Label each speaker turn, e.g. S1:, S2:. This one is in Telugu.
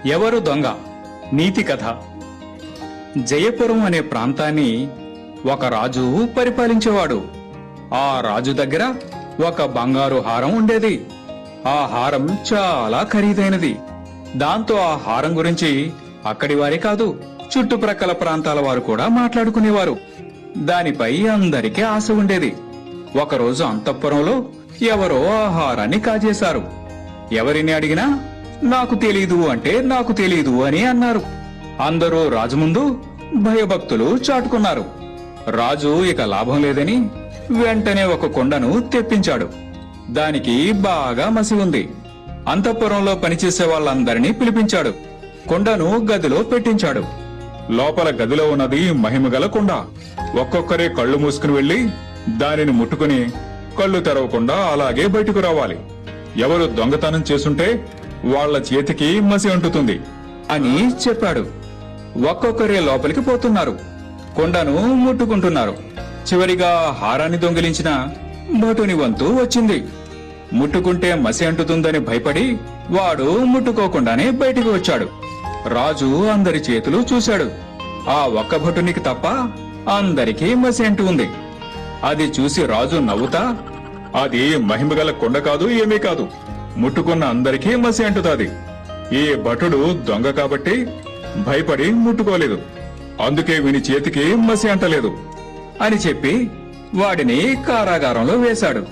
S1: ఎవరు దొంగ? నీతి కథ. జయపురం అనే ప్రాంతాన్ని ఒక రాజు పరిపాలించేవాడు. ఆ రాజు దగ్గర ఒక బంగారు హారం ఉండేది. ఆ హారం చాలా ఖరీదైనది. దాంతో ఆ హారం గురించి అక్కడి వారే కాదు, చుట్టుప్రక్కల ప్రాంతాల వారు కూడా మాట్లాడుకునేవారు. దానిపై అందరికీ ఆశ ఉండేది. ఒకరోజు అంతఃపురంలో ఎవరో ఆ హారాన్ని కాజేశారు. ఎవరిని అడిగినా నాకు తెలీదు అంటే నాకు తెలీదు అని అన్నారు. అందరూ రాజు ముందు భయభక్తులు చాటుకున్నారు. రాజు ఇక లాభం లేదని వెంటనే ఒక కుండను తెప్పించాడు. దానికి బాగా మసి ఉంది. అంతఃపురంలో పనిచేసే వాళ్ళందరినీ పిలిపించాడు. కుండను గదిలో పెట్టించాడు. లోపల గదిలో ఉన్నది మహిమగల కుండ. ఒక్కొక్కరే కళ్ళు మూసుకుని వెళ్లి దానిని ముట్టుకుని కళ్ళు తెరవకుండా అలాగే బయటకు రావాలి. ఎవరు దొంగతనం చేసుంటే వాళ్ల చేతికి మసి అంటుతుంది అని చెప్పాడు. ఒక్కొక్కరే లోపలికి పోతున్నారు. కుండను ముట్టుకుంటున్నారు. చివరిగా హారాన్ని దొంగిలించిన భటుని వంతు వచ్చింది. ముట్టుకుంటే మసి అంటుతుందని భయపడి వాడు ముట్టుకోకుండానే బయటికి వచ్చాడు. రాజు అందరి చేతులు చూశాడు. ఆ ఒక్క భటునికి తప్ప అందరికీ మసి అంటూ ఉంది. అది చూసి రాజు నవ్వుతా, అది మహిమగల కొండ కాదు, ఏమీ కాదు, ముట్టుకున్న అందరికీ మసి అంటుతాది. ఈ భటుడు దొంగ కాబట్టి భయపడి ముట్టుకోలేదు, అందుకే వీని చేతికి మసి అంటలేదు అని చెప్పి వాడిని కారాగారంలో వేశాడు.